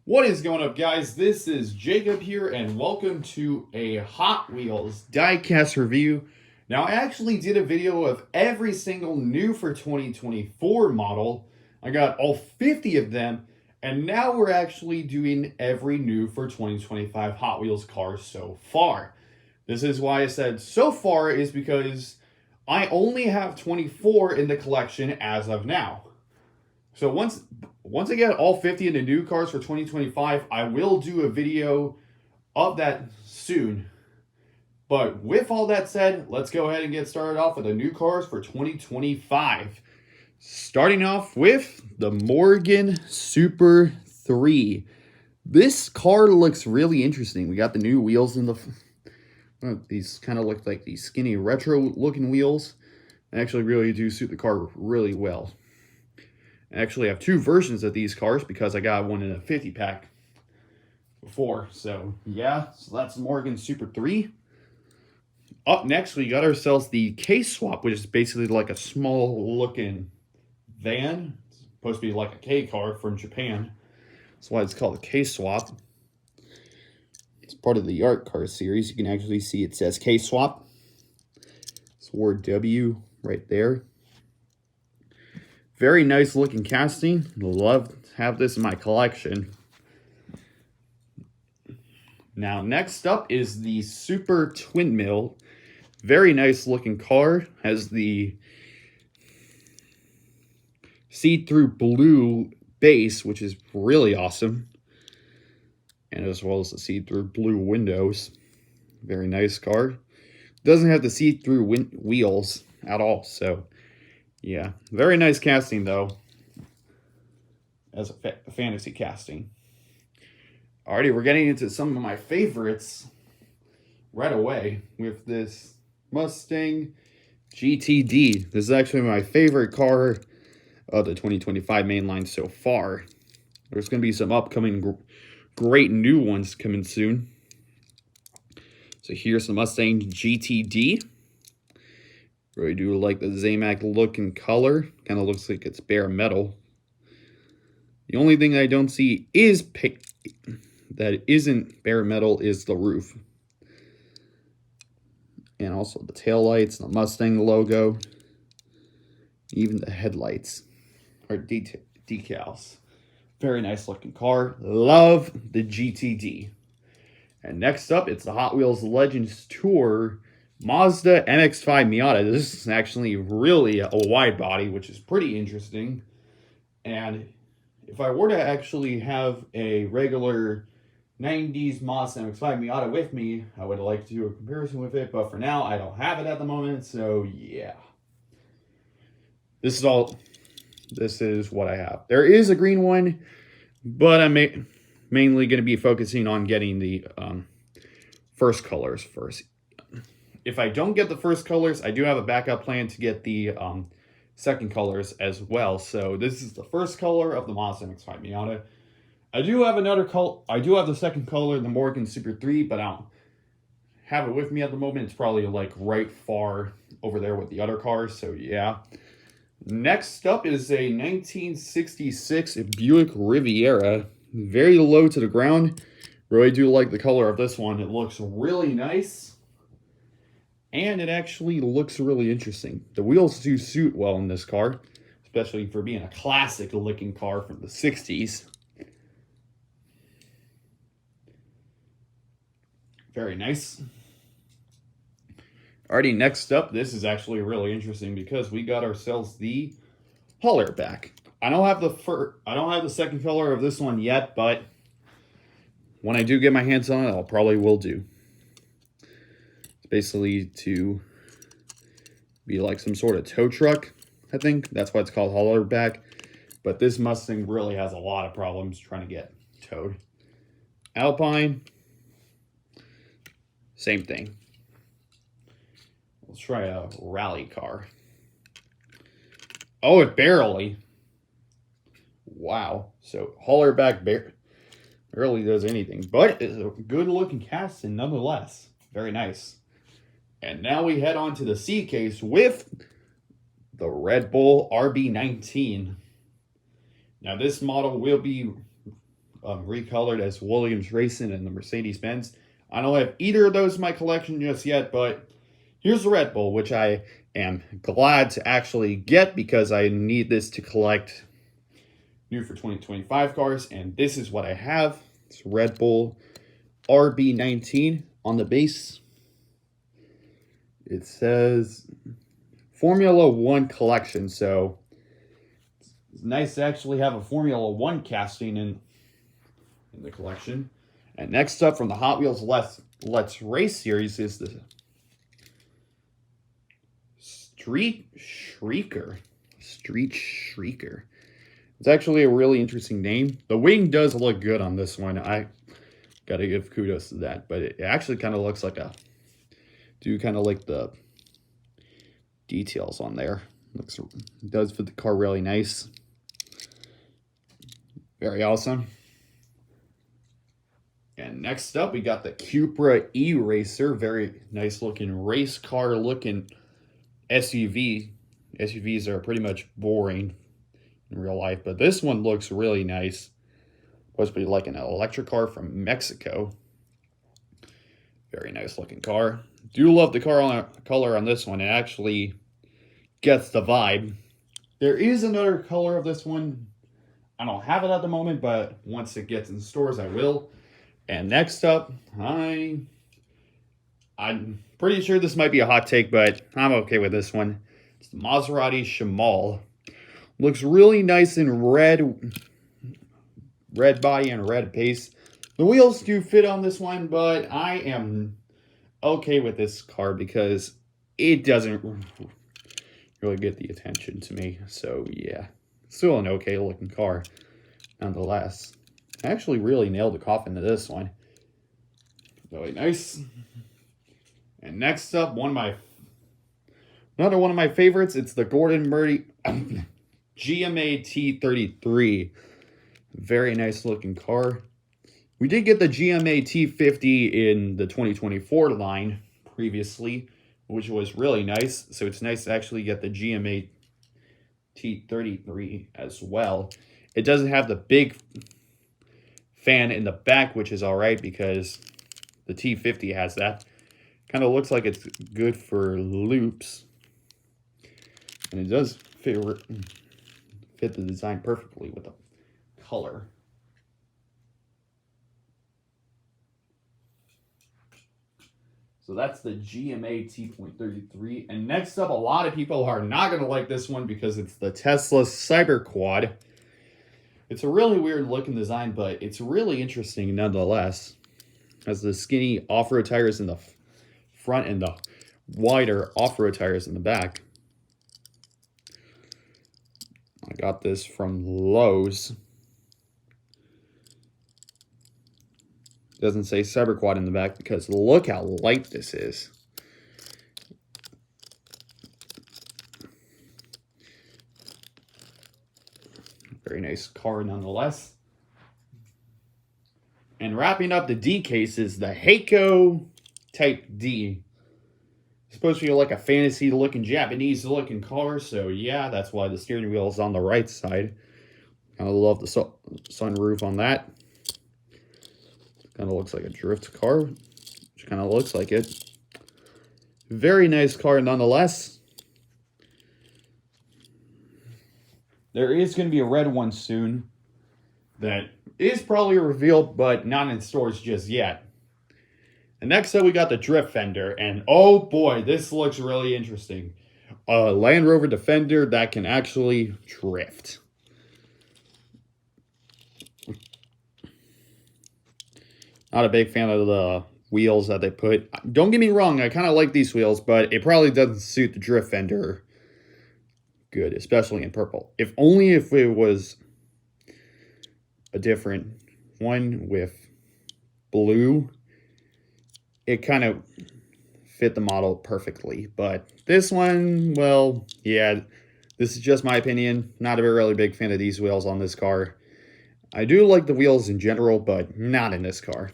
What is going up, guys? This is Jacob here, and welcome to a Hot Wheels diecast review. Now, I actually did a video of every single new for 2024 model. I got all 50 of them, and now we're actually doing every new for 2025 Hot Wheels car so far. This is why I said so far is because I only have 24 in the collection as of now. So once I get all 50 of the new cars for 2025, I will do a video of that soon. But with all that said, let's go ahead and get started off with the new cars for 2025. Starting off with the Morgan Super 3. This car looks really interesting. We got the new wheels in the... these kind of look like these skinny retro looking wheels. They actually really do suit the car really well. I actually have two versions of these cars because I got one in a 50 pack before. So yeah, so that's Morgan Super 3. Up next, we got ourselves the K Swap, which is basically like a small looking van. It's supposed to be like a K car from Japan. That's why it's called a K Swap. It's part of the art car series. You can actually see it says K Swap. It's the word W right there. Very nice looking casting. Love to have this in my collection. Now, next up is the Super Twin Mill. Very nice looking car. Has the see-through blue base, which is really awesome. And as well as the see-through blue windows. Very nice car. Doesn't have the see-through wheels at all, so... yeah, very nice casting, though, as a fantasy casting. Alrighty, we're getting into some of my favorites right away with this Mustang GTD. This is actually my favorite car of the 2025 mainline so far. There's going to be some upcoming great new ones coming soon. So here's the Mustang GTD. Really do like the Zamac look and color. Kind of looks like it's bare metal. The only thing I don't see is that isn't bare metal is the roof. And also the taillights, the Mustang logo. Even the headlights are decals. Very nice looking car. Love the GTD. And next up, it's the Hot Wheels Legends Tour Mazda MX-5 Miata. This is actually really a wide body, which is pretty interesting. And if I were to actually have a regular 90s Mazda MX-5 Miata with me, I would like to do a comparison with it. But for now, I don't have it at the moment. So yeah. This is what I have. There is a green one, but I'm mainly going to be focusing on getting the first colors first. If I don't get the first colors, I do have a backup plan to get the second colors as well. So this is the first color of the Mazda MX-5 Miata. I do have another color. I do have the second color, the Morgan Super 3, but I don't have it with me at the moment. It's probably like right far over there with the other cars. So yeah. Next up is a 1966 Buick Riviera. Very low to the ground. Really do like the color of this one. It looks really nice. And it actually looks really interesting. The wheels do suit well in this car, especially for being a classic looking car from the 60s. Very nice. Alrighty, next up, this is actually really interesting because we got ourselves the hauler back. I don't have the second color of this one yet, but when I do get my hands on it, I probably will do. Basically to be like some sort of tow truck, I think. That's why it's called hauler back. But this Mustang really has a lot of problems trying to get towed. Alpine, same thing. Let's try a rally car. Oh, it barely. Wow. So hauler back barely does anything. But it's a good looking casting nonetheless. Very nice. And now we head on to the C case with the Red Bull RB19. Now this model will be recolored as Williams Racing and the Mercedes-Benz. I don't have either of those in my collection just yet, but here's the Red Bull, which I am glad to actually get because I need this to collect new for 2025 cars, and this is what I have. It's Red Bull RB19 on the base. It says Formula One collection, so it's nice to actually have a Formula One casting in the collection. And next up from the Hot Wheels Let's Race series is the Street Shrieker. It's actually a really interesting name. The wing does look good on this one. I gotta give kudos to that. But it actually kind of looks like kind of like the details on there. Does fit the car really nice. Very awesome. And next up, we got the Cupra E-Racer. Very nice looking race car looking SUV. SUVs are pretty much boring in real life, but this one looks really nice. Supposed to be like an electric car from Mexico. Very nice looking car. Do love the color on this one. It actually gets the vibe. There is another color of this one. I don't have it at the moment, but once it gets in stores, I will. And next up, I'm pretty sure this might be a hot take, but I'm okay with this one. It's the Maserati Shamal. Looks really nice in red body and red base. The wheels do fit on this one, but I am okay with this car because it doesn't really get the attention to me. So yeah, still an okay looking car nonetheless. I actually really nailed the coffin to this one. Really nice. And next up, another one of my favorites. It's the Gordon Murray GMA T33. Very nice looking car. We did get the GMA T50 in the 2024 line previously, which was really nice. So it's nice to actually get the GMA T33 as well. It doesn't have the big fan in the back, which is all right because the T50 has that. Kind of looks like it's good for loops. And it does fit the design perfectly with the color. So that's the GMA T.33. And next up, a lot of people are not going to like this one because it's the Tesla Cyber Quad. It's a really weird looking design, but it's really interesting nonetheless. Has the skinny off-road tires in the front and the wider off-road tires in the back. I got this from Lowe's. Doesn't say Cyber Quad in the back because look how light this is. Very nice car nonetheless. And wrapping up the D case is the HKO Type D. It's supposed to be like a fantasy looking Japanese looking car. So yeah, that's why the steering wheel is on the right side. I love the sunroof on that. Kind of looks like a drift car, which kind of looks like it. Very nice car nonetheless. There is going to be a red one soon that is probably revealed, but not in stores just yet. And next up, we got the drift fender. And oh boy, this looks really interesting. A Land Rover Defender that can actually drift. Not a big fan of the wheels that they put. Don't get me wrong, I kind of like these wheels, but it probably doesn't suit the drift fender good, especially in purple. If only if it was a different one with blue, it kind of fit the model perfectly. But this one, well, yeah, this is just my opinion. Not a really big fan of these wheels on this car. I do like the wheels in general, but not in this car.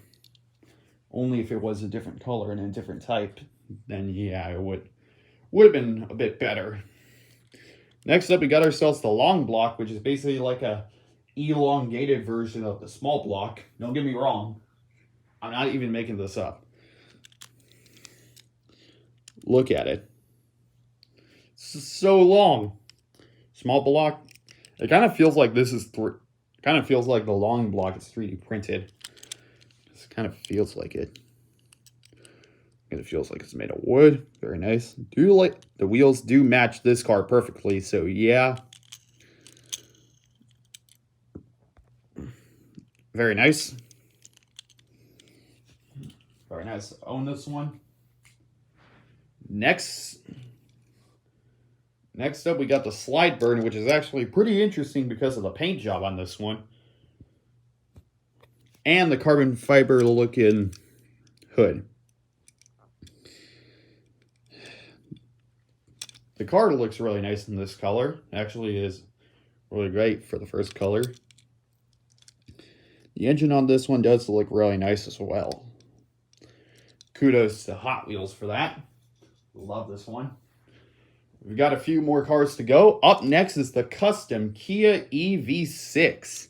Only if it was a different color and a different type, then yeah, it would have been a bit better. Next up, we got ourselves the long block, which is basically like a elongated version of the small block. Don't get me wrong. I'm not even making this up. Look at it. It's so long. Small block. It kind of feels like this is kind of feels like the long block is 3D printed. It kind of feels like it. And it feels like it's made of wood. Very nice. Do like the wheels do match this car perfectly, so yeah. Very nice. Very nice. Own this one. Next up, we got the slide burn, which is actually pretty interesting because of the paint job on this one. And the carbon fiber looking hood. The car looks really nice in this color. Actually is really great for the first color. The engine on this one does look really nice as well. Kudos to Hot Wheels for that. Love this one. We've got a few more cars to go. Up next is the custom Kia EV6.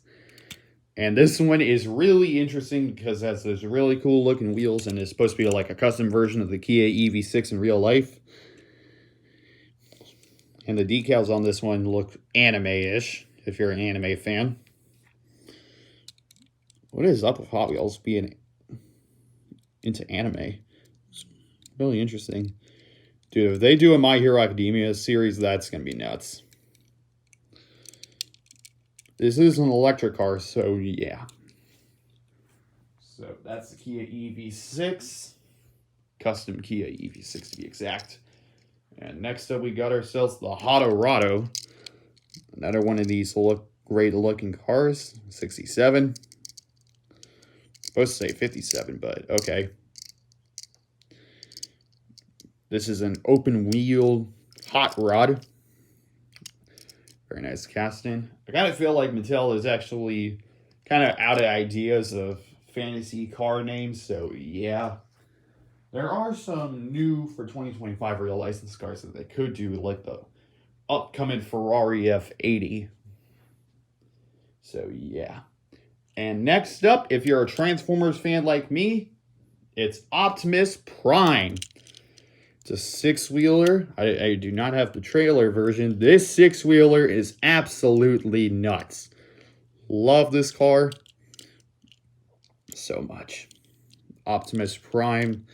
And this one is really interesting because it has those really cool looking wheels and is supposed to be like a custom version of the Kia EV6 in real life. And the decals on this one look anime-ish, if you're an anime fan. What is up with Hot Wheels being into anime? It's really interesting. Dude, if they do a My Hero Academia series, that's going to be nuts. This is an electric car, so yeah. So that's the Kia EV6. Custom Kia EV6 to be exact. And next up, we got ourselves the Hotorado. Another one of these great looking cars. 67. Supposed to say 57, but okay. This is an open wheel hot rod. Very nice casting. I kind of feel like Mattel is actually kind of out of ideas of fantasy car names, so yeah. There are some new for 2025 real license cars that they could do, like the upcoming Ferrari F80. So yeah. And next up, if you're a Transformers fan like me, it's Optimus Prime. It's a six-wheeler. I do not have the trailer version. This six-wheeler is absolutely nuts. Love this car so much. Optimus Prime.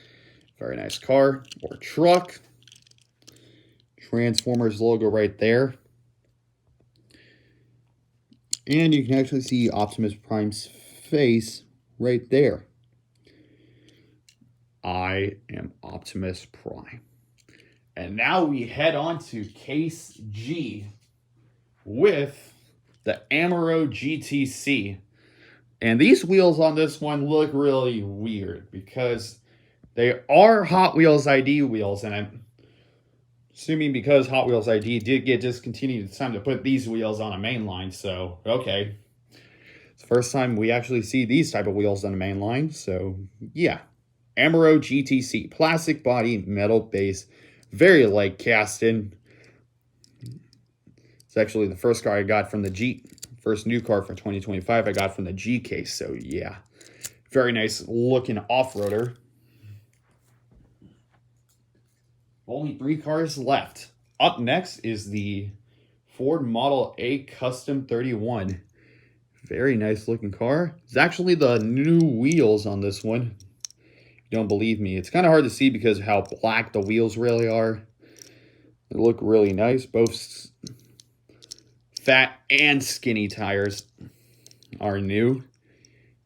Very nice car or truck. Transformers logo right there. And you can actually see Optimus Prime's face right there. I am Optimus Prime. And now we head on to Case G with the AmaroGTC. And these wheels on this one look really weird because they are Hot Wheels ID wheels. And I'm assuming because Hot Wheels ID did get discontinued, it's time to put these wheels on a main line. So, okay. It's the first time we actually see these type of wheels on a main line. So, yeah. AmaroGTC, plastic body, metal base, very light casting. It's actually the first car I got from the G, first new car for 2025 I got from the G case, so yeah. Very nice looking off-roader. Only 3 cars left. Up next is the Ford Model A Custom 31. Very nice looking car. It's actually the new wheels on this one. Don't believe me. It's kind of hard to see because of how black the wheels really are. They look really nice. Both fat and skinny tires are new.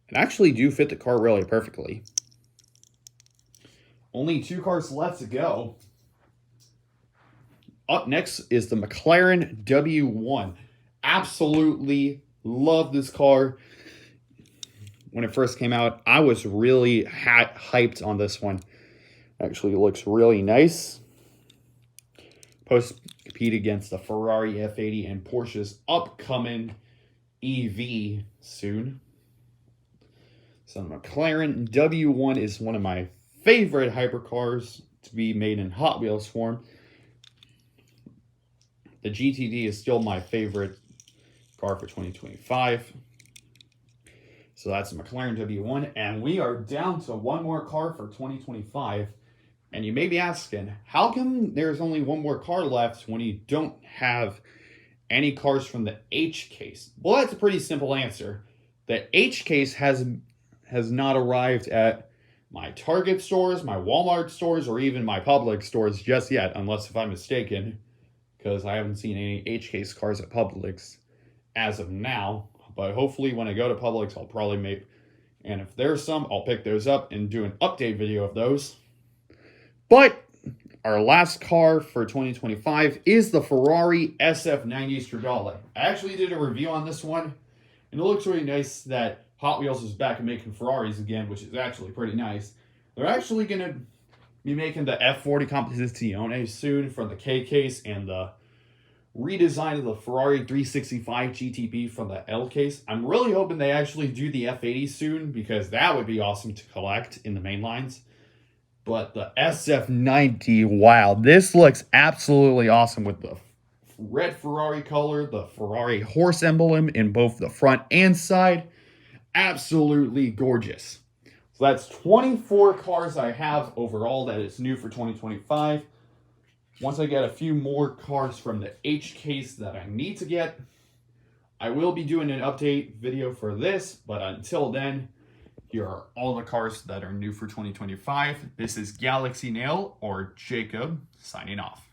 And actually do fit the car really perfectly. Only 2 cars left to go. Up next is the McLaren W1. Absolutely love this car. When it first came out, I was really hyped on this one. Actually looks really nice. Post compete against the Ferrari F80 and Porsche's upcoming EV soon. So the McLaren W1 is one of my favorite hypercars to be made in Hot Wheels form. The GTD is still my favorite car for 2025. So that's a McLaren W1, and we are down to one more car for 2025. And you may be asking, how come there's only one more car left when you don't have any cars from the H case? Well, that's a pretty simple answer. The H case has not arrived at my Target stores, my Walmart stores, or even my Publix stores just yet, unless if I'm mistaken, because I haven't seen any H case cars at Publix as of now. But hopefully when I go to Publix, I'll probably make, and if there's some, I'll pick those up and do an update video of those. But our last car for 2025 is the Ferrari SF90 Stradale. I actually did a review on this one, and it looks really nice that Hot Wheels is back and making Ferraris again, which is actually pretty nice. They're actually going to be making the F40 Competizione soon from the K case, and the redesign of the Ferrari 365 GTB from the L case. I'm really hoping they actually do the F80 soon, because that would be awesome to collect in the main lines. But the SF90, wow, this looks absolutely awesome with the red Ferrari color, the Ferrari horse emblem in both the front and side. Absolutely gorgeous. So that's 24 cars I have overall that is new for 2025. Once I get a few more cars from the H case that I need to get, I will be doing an update video for this. But until then, here are all the cars that are new for 2025. This is Galaxy Nail, or Jacob, signing off.